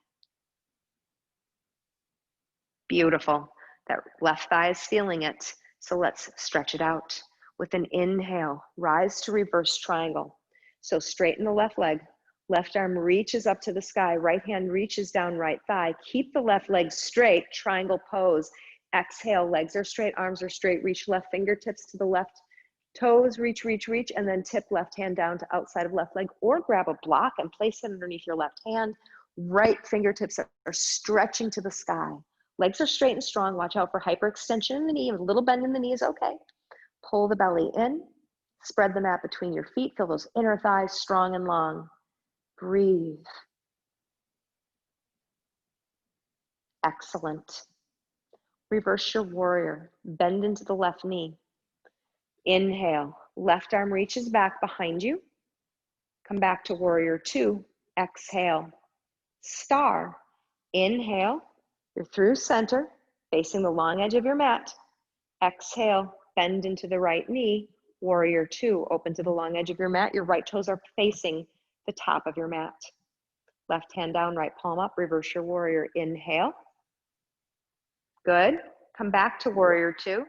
Beautiful. That left thigh is feeling it. So let's stretch it out. With an inhale, rise to reverse triangle. So straighten the left leg. Left arm reaches up to the sky. Right hand reaches down right thigh. Keep the left leg straight, triangle pose. Exhale, legs are straight, arms are straight. Reach left fingertips to the left toes, reach, reach, reach, and then tip left hand down to outside of left leg, or grab a block and place it underneath your left hand. Right fingertips are stretching to the sky. Legs are straight and strong. Watch out for hyperextension in the knee. A little bend in the knee is okay. Pull the belly in. Spread the mat between your feet. Feel those inner thighs strong and long. Breathe. Excellent. Reverse your warrior. Bend into the left knee. Inhale. Left arm reaches back behind you. Come back to warrior two. Exhale. Star. Inhale. You're through center, facing the long edge of your mat. Exhale, bend into the right knee. Warrior two, open to the long edge of your mat. Your right toes are facing the top of your mat. Left hand down, right palm up, reverse your warrior. Inhale. Good. Come back to warrior two.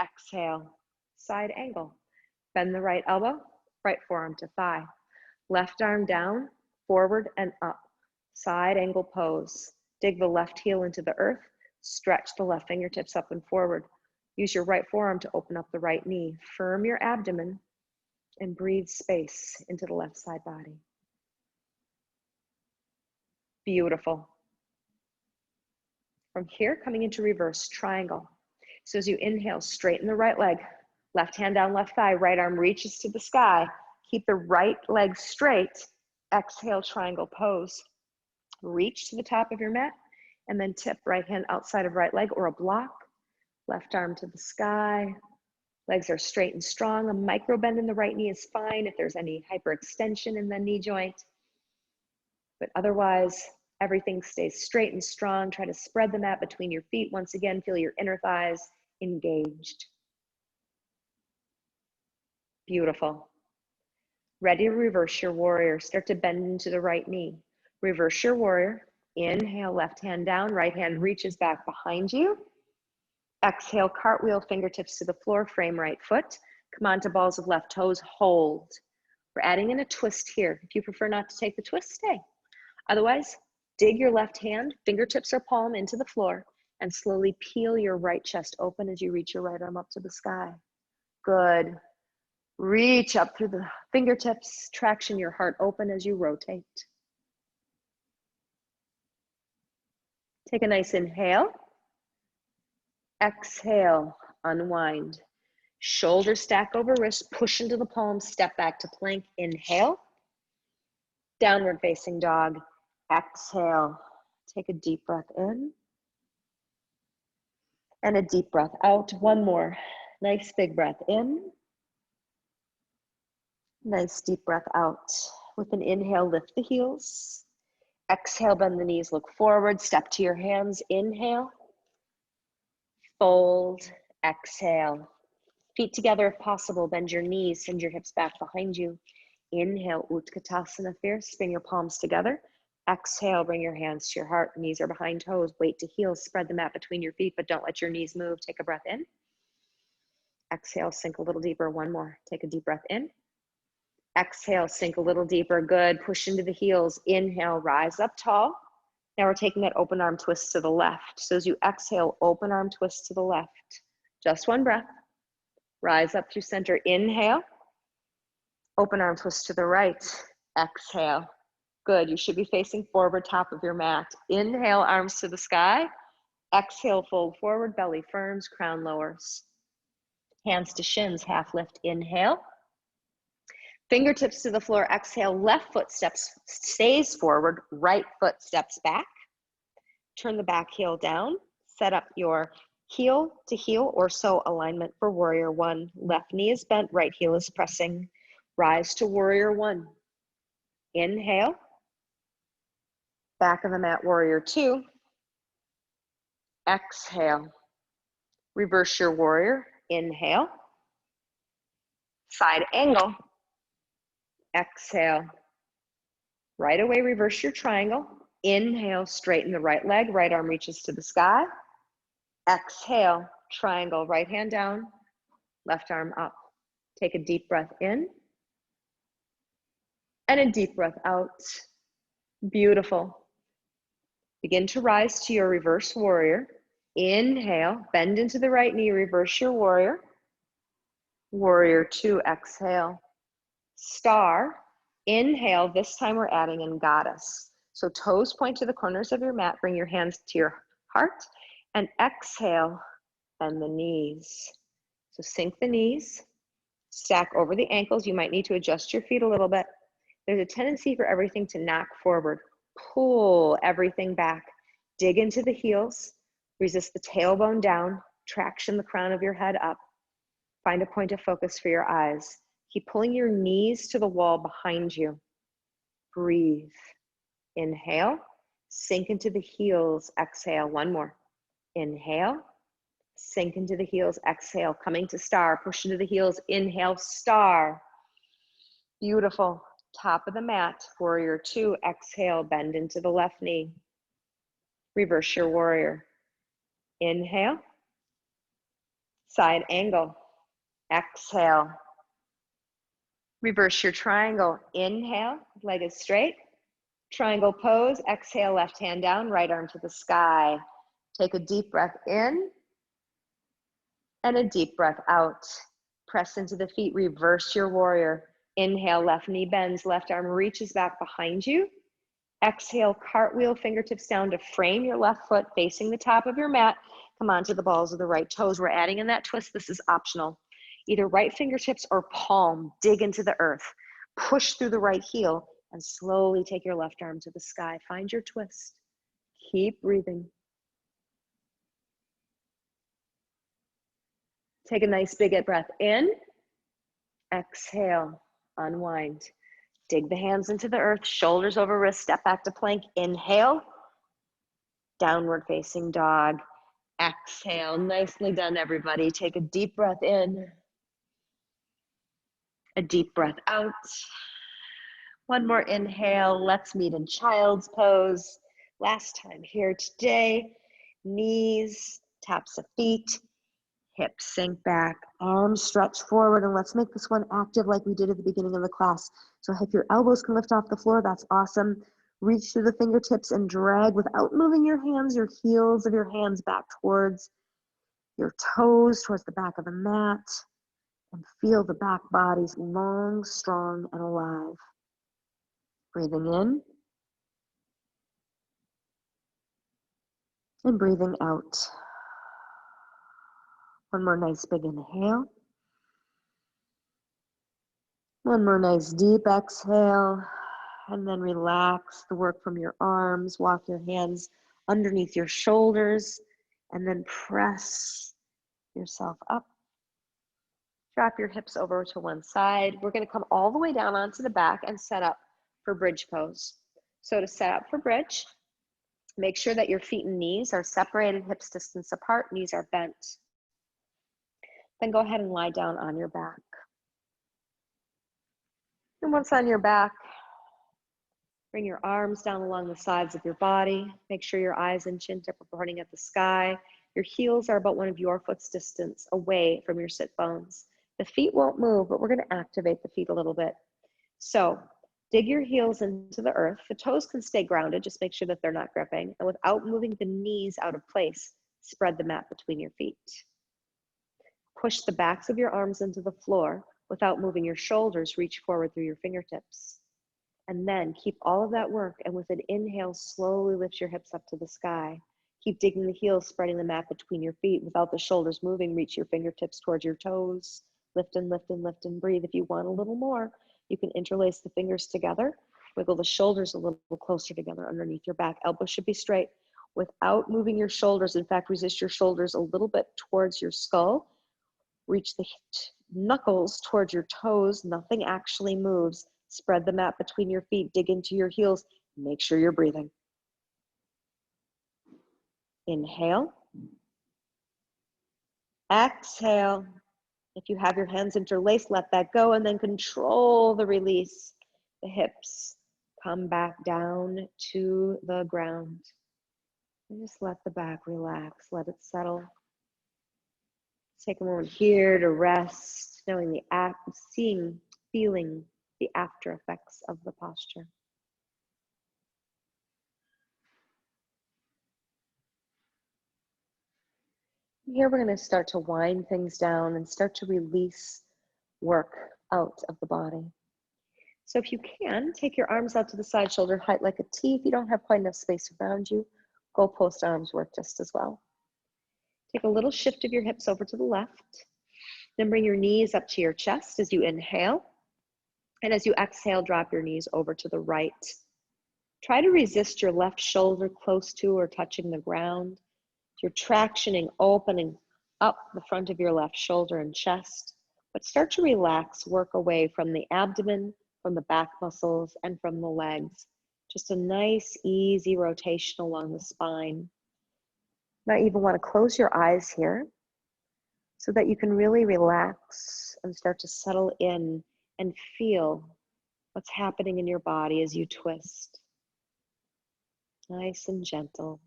Exhale, side angle. Bend the right elbow, right forearm to thigh. Left arm down, forward and up. Side angle pose. Dig the left heel into the earth. Stretch the left fingertips up and forward. Use your right forearm to open up the right knee. Firm your abdomen and breathe space into the left side body. Beautiful. From here, coming into reverse triangle. So as you inhale, straighten the right leg. Left hand down, left thigh. Right arm reaches to the sky. Keep the right leg straight. Exhale, triangle pose. Reach to the top of your mat and then tip right hand outside of right leg or a block. Left arm to the sky. Legs are straight and strong. A micro bend in the right knee is fine if there's any hyperextension in the knee joint. But otherwise, everything stays straight and strong. Try to spread the mat between your feet. Once again, feel your inner thighs engaged. Beautiful. Ready to reverse your warrior. Start to bend into the right knee. Reverse your warrior. Inhale, left hand down, right hand reaches back behind you. Exhale, cartwheel, fingertips to the floor, frame right foot. Come on to balls of left toes, hold. We're adding in a twist here. If you prefer not to take the twist, stay. Otherwise, dig your left hand, fingertips or palm into the floor, and slowly peel your right chest open as you reach your right arm up to the sky. Good. Reach up through the fingertips, traction your heart open as you rotate. Take a nice inhale. Exhale, unwind. Shoulder stack over wrist, push into the palms, step back to plank. Inhale. Downward facing dog. Exhale. Take a deep breath in. And a deep breath out. One more. Nice big breath in. Nice deep breath out. With an inhale, lift the heels. Exhale, bend the knees, look forward, step to your hands. Inhale. Fold, exhale. Feet together if possible, bend your knees, send your hips back behind you. Inhale, Utkatasana Fierce, bring your palms together. Exhale, bring your hands to your heart, knees are behind toes, weight to heels, spread the mat between your feet, but don't let your knees move. Take a breath in. Exhale, sink a little deeper, one more. Take a deep breath in. Exhale, sink a little deeper, good. Push into the heels, inhale, rise up tall. Now we're taking that open arm twist to the left. So as you exhale, open arm twist to the left. Just one breath. Rise up through center, inhale. Open arm twist to the right, exhale. Good, you should be facing forward, top of your mat. Inhale, arms to the sky. Exhale, fold forward, belly firms, crown lowers. Hands to shins, half lift, inhale. Fingertips to the floor, exhale, left foot stays forward, right foot steps back. Turn the back heel down, set up your heel to heel or so alignment for warrior one. Left knee is bent, right heel is pressing. Rise to warrior one. Inhale. Back of the mat, warrior two. Exhale. Reverse your warrior. Inhale. Side angle. Exhale. Right away, reverse your triangle. Inhale, straighten the right leg, right arm reaches to the sky. Exhale, triangle, right hand down, left arm up. Take a deep breath in and a deep breath out. Beautiful. Begin to rise to your reverse warrior. Inhale, bend into the right knee, reverse your warrior. Warrior 2, exhale. Star, inhale, this time we're adding in goddess. So toes point to the corners of your mat, bring your hands to your heart, and exhale, bend the knees. So sink the knees, stack over the ankles. You might need to adjust your feet a little bit. There's a tendency for everything to knock forward. Pull everything back. Dig into the heels. Resist the tailbone down. Traction the crown of your head up. Find a point of focus for your eyes. Keep pulling your knees to the wall behind you. Breathe. Inhale. Sink into the heels. Exhale. One more. Inhale. Sink into the heels. Exhale. Coming to star. Push into the heels. Inhale. Star. Beautiful. Top of the mat. Warrior 2. Exhale. Bend into the left knee. Reverse your warrior. Inhale. Side angle. Exhale. Reverse your triangle. Inhale. Leg is straight. Triangle pose. Exhale. Left hand down. Right arm to the sky. Take a deep breath in and a deep breath out. Press into the feet. Reverse your warrior. Inhale, left knee bends, left arm reaches back behind you. Exhale, cartwheel, fingertips down to frame your left foot facing the top of your mat. Come onto the balls of the right toes. We're adding in that twist. This is optional. Either right fingertips or palm, dig into the earth. Push through the right heel and slowly take your left arm to the sky. Find your twist. Keep breathing. Take a nice big breath in. Exhale, unwind. Dig the hands into the earth, shoulders over wrist, step back to plank. Inhale, downward facing dog. Exhale, nicely done, everybody. Take a deep breath in, a deep breath out. One more inhale, let's meet in child's pose. Last time here today, knees, taps of feet, hips sink back, arms stretch forward, and let's make this one active like we did at the beginning of the class. So if your elbows can lift off the floor, that's awesome. Reach through the fingertips and drag without moving your hands, your heels of your hands back towards your toes, towards the back of the mat, and feel the back bodies long, strong, and alive. Breathing in and breathing out. One more nice big inhale. One more nice deep exhale, and then relax the work from your arms. Walk your hands underneath your shoulders, and then press yourself up. Drop your hips over to one side. We're going to come all the way down onto the back and set up for bridge pose. So to set up for bridge, make sure that your feet and knees are separated, hips distance apart, knees are bent. Then go ahead and lie down on your back. And once on your back, bring your arms down along the sides of your body. Make sure your eyes and chin tip are pointing at the sky. Your heels are about one of your foot's distance away from your sit bones. The feet won't move, but we're going to activate the feet a little bit. So dig your heels into the earth. The toes can stay grounded. Just make sure that they're not gripping. And without moving the knees out of place, spread the mat between your feet. Push the backs of your arms into the floor. Without moving your shoulders, reach forward through your fingertips. And then keep all of that work, and with an inhale, slowly lift your hips up to the sky. Keep digging the heels, spreading the mat between your feet. Without the shoulders moving, reach your fingertips towards your toes. Lift and lift and lift and breathe. If you want a little more, you can interlace the fingers together. Wiggle the shoulders a little closer together underneath your back. Elbows should be straight. Without moving your shoulders, in fact, resist your shoulders a little bit towards your skull. Reach the knuckles towards your toes. Nothing actually moves. Spread the mat between your feet. Dig into your heels. Make sure you're breathing. Inhale. Exhale. If you have your hands interlaced, let that go, and then control the release. The hips, Come back down to the ground. And just let the back relax, let it settle. Take a moment here to rest, knowing the feeling the after effects of the posture. Here we're going to start to wind things down and start to release work out of the body. So if you can, take your arms out to the side, shoulder height like a T. If you don't have quite enough space around you, goal post arms work just as well. Take a little shift of your hips over to the left. Then bring your knees up to your chest as you inhale. And as you exhale, drop your knees over to the right. Try to resist your left shoulder close to or touching the ground. You're tractioning, opening up the front of your left shoulder and chest. But start to relax, work away from the abdomen, from the back muscles, and from the legs. Just a nice, easy rotation along the spine. Now you even want to close your eyes here so that you can really relax and start to settle in and feel what's happening in your body as you twist. Nice and gentle,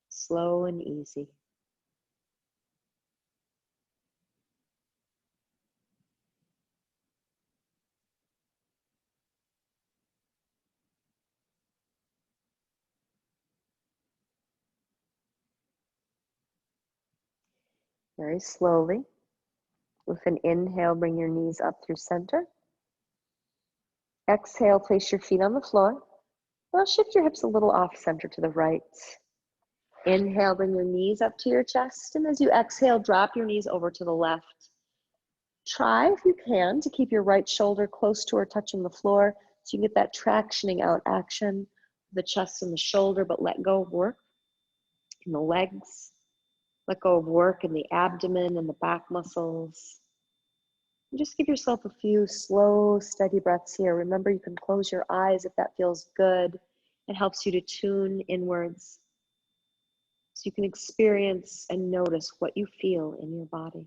slow and easy. Very slowly. With an inhale, bring your knees up through center. Exhale, place your feet on the floor. Now shift your hips a little off center to the right. Inhale, bring your knees up to your chest. And as you exhale, drop your knees over to the left. Try, if you can, to keep your right shoulder close to or touching the floor so you get that tractioning out action, the chest and the shoulder, but let go of work in the legs. Let go of work in the abdomen and the back muscles. And just give yourself a few slow, steady breaths here. Remember, you can close your eyes if that feels good. It helps you to tune inwards so you can experience and notice what you feel in your body.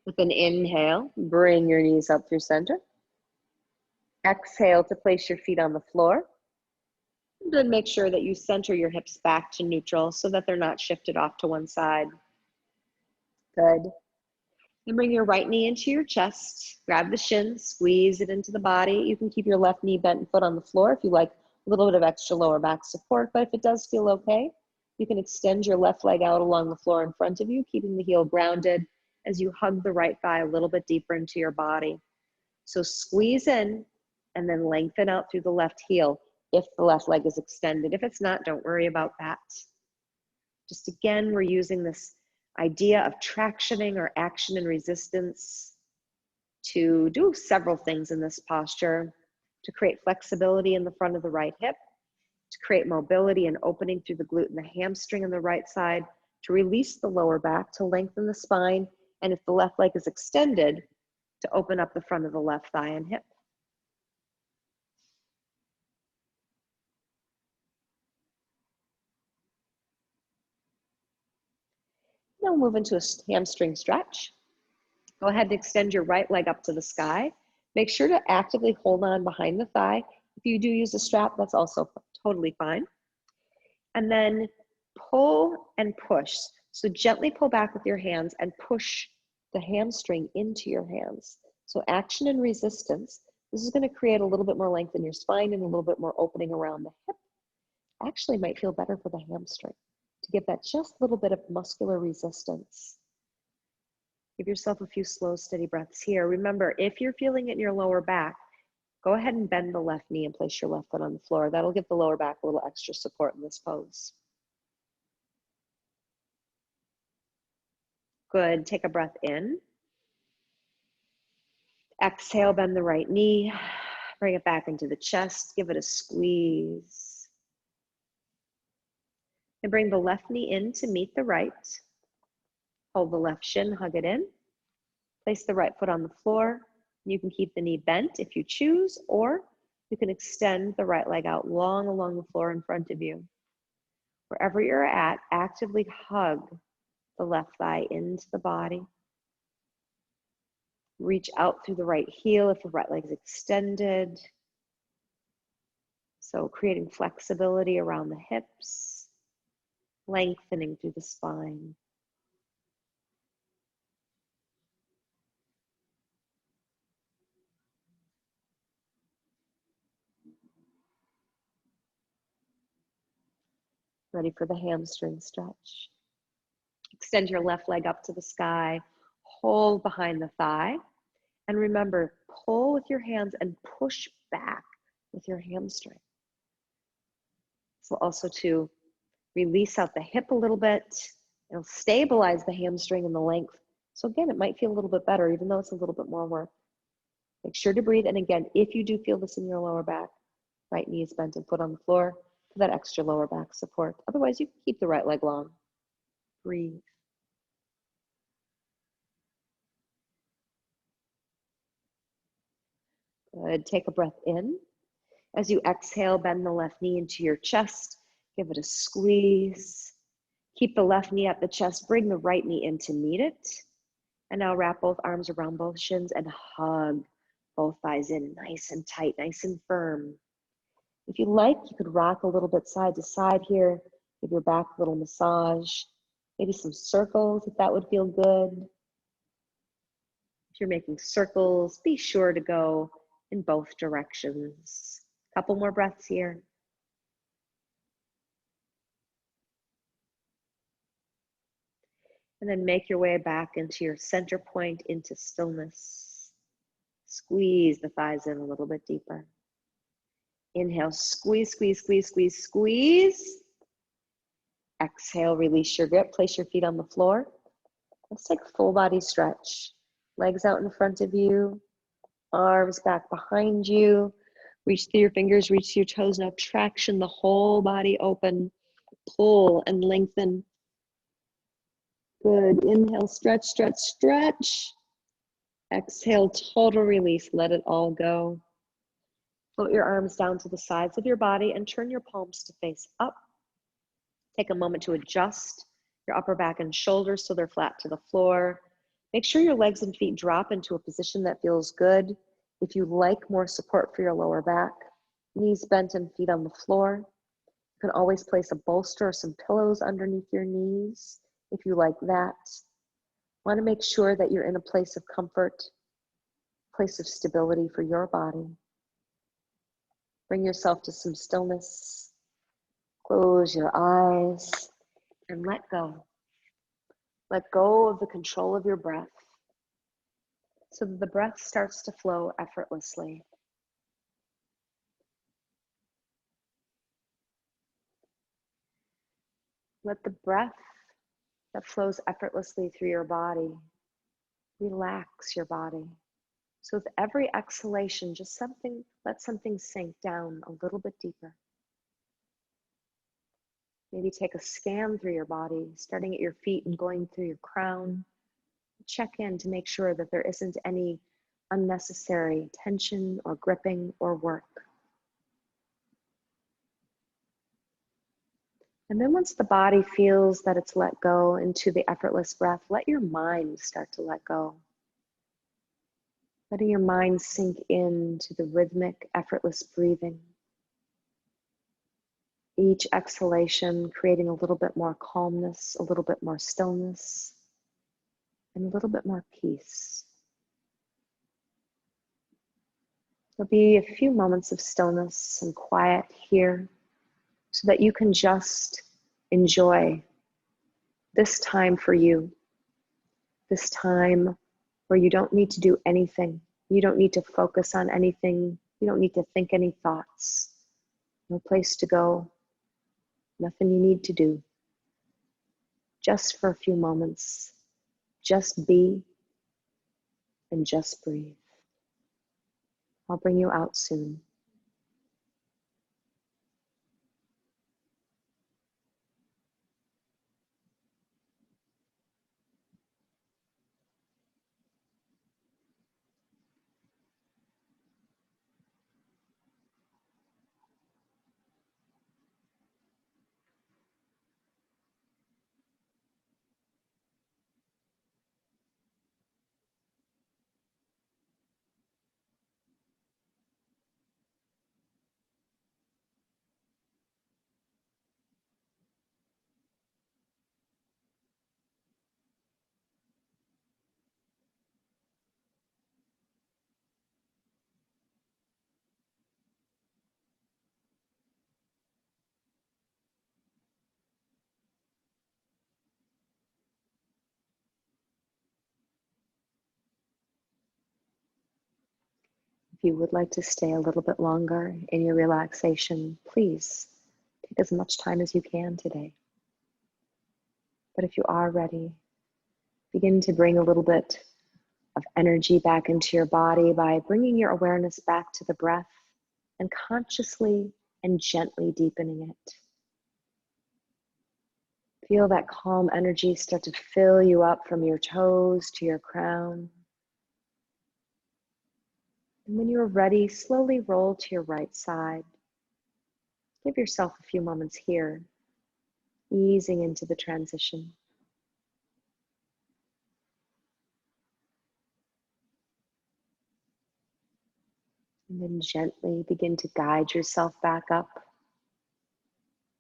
With an inhale, bring your knees up through center. Exhale to place your feet on the floor. And then make sure that you center your hips back to neutral so that they're not shifted off to one side. Good. Then bring your right knee into your chest. Grab the shin, squeeze it into the body. You can keep your left knee bent and foot on the floor if you like a little bit of extra lower back support. But if it does feel okay, you can extend your left leg out along the floor in front of you, keeping the heel grounded as you hug the right thigh a little bit deeper into your body. So squeeze in and then lengthen out through the left heel if the left leg is extended. If it's not, don't worry about that. Just again, we're using this idea of tractioning or action and resistance to do several things in this posture: to create flexibility in the front of the right hip, to create mobility and opening through the glute and the hamstring on the right side, to release the lower back, to lengthen the spine, and if the left leg is extended, to open up the front of the left thigh and hip. Now move into a hamstring stretch. Go ahead and extend your right leg up to the sky. Make sure to actively hold on behind the thigh. If you do use a strap, that's also totally fine. And then pull and push. So gently pull back with your hands and push the hamstring into your hands. So action and resistance. This is going to create a little bit more length in your spine and a little bit more opening around the hip. Actually might feel better for the hamstring to give that just little bit of muscular resistance. Give yourself a few slow, steady breaths here. Remember, if you're feeling it in your lower back, go ahead and bend the left knee and place your left foot on the floor. That'll give the lower back a little extra support in this pose. Good. Take a breath in. Exhale, bend the right knee. Bring it back into the chest. Give it a squeeze. And bring the left knee in to meet the right. Hold the left shin, hug it in. Place the right foot on the floor. You can keep the knee bent if you choose, or You can extend the right leg out long along the floor in front of you. Wherever you're at, actively hug the left thigh into the body. Reach out through the right heel if the right leg is extended. So creating flexibility around the hips, lengthening through the spine. Ready for the hamstring stretch. Extend your left leg up to the sky, hold behind the thigh, and remember, pull with your hands and push back with your hamstring. So also to release out the hip a little bit. It'll stabilize the hamstring and the length. So again, it might feel a little bit better, even though it's a little bit more work. Make sure to breathe. And again, if you do feel this in your lower back, right knee is bent and foot on the floor for that extra lower back support. Otherwise, you can keep the right leg long. Breathe. Good. Take a breath in. As you exhale, bend the left knee into your chest. Give it a squeeze. Keep the left knee at the chest. Bring the right knee in to meet it. And now wrap both arms around both shins and hug both thighs in nice and tight, nice and firm. If you like, you could rock a little bit side to side here. Give your back a little massage. Maybe some circles if that would feel good. If you're making circles, be sure to go in both directions. Couple more breaths here. And then make your way back into your center point, into stillness. Squeeze the thighs in a little bit deeper. Inhale, squeeze, squeeze, squeeze, squeeze, squeeze. Exhale, release your grip, place your feet on the floor. Let's take a full body stretch. Legs out in front of you, arms back behind you. Reach through your fingers, reach through your toes. Now traction the whole body open. Pull and lengthen. Good. Inhale, stretch, stretch, stretch. Exhale, total release. Let it all go. Float your arms down to the sides of your body and turn your palms to face up. Take a moment to adjust your upper back and shoulders so they're flat to the floor. Make sure your legs and feet drop into a position that feels good. If you like more support for your lower back, knees bent and feet on the floor. You can always place a bolster or some pillows underneath your knees if you like that. Want to make sure that you're in a place of comfort, place of stability for your body. Bring yourself to some stillness. Close your eyes and let go. Let go of the control of your breath so that the breath starts to flow effortlessly. Let the breath that flows effortlessly through your body relax your body. So with every exhalation, just let something sink down a little bit deeper. Maybe take a scan through your body, starting at your feet and going through your crown. Check in to make sure that there isn't any unnecessary tension or gripping or work. And then once the body feels that it's let go into the effortless breath, let your mind start to let go. Letting your mind sink into the rhythmic, effortless breathing. Each exhalation creating a little bit more calmness, a little bit more stillness, and a little bit more peace. There'll be a few moments of stillness and quiet here so that you can just enjoy this time for you, this time where you don't need to do anything. You don't need to focus on anything. You don't need to think any thoughts. No place to go. Nothing you need to do. Just for a few moments. Just be and just breathe. I'll bring you out soon. If you would like to stay a little bit longer in your relaxation, please take as much time as you can today. But if you are ready, begin to bring a little bit of energy back into your body by bringing your awareness back to the breath and consciously and gently deepening it. Feel that calm energy start to fill you up from your toes to your crown. And when you're ready, slowly roll to your right side. Give yourself a few moments here, easing into the transition. And then gently begin to guide yourself back up.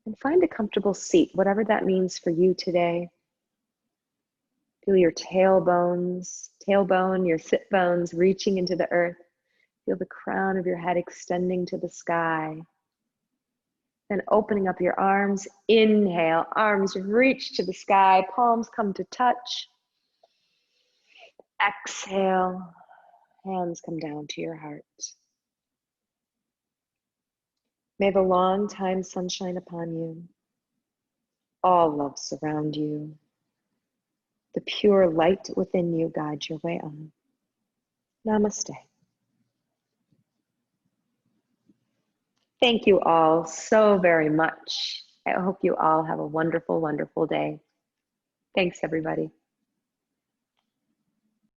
And find a comfortable seat, whatever that means for you today. Feel your tailbone, your sit bones reaching into the earth. Feel the crown of your head extending to the sky. Then opening up your arms, inhale, arms reach to the sky, palms come to touch. Exhale, hands come down to your heart. May the long time sun shine upon you. All love surround you. The pure light within you guide your way on. Namaste. Thank you all so very much. I hope you all have a wonderful, wonderful day. Thanks, everybody.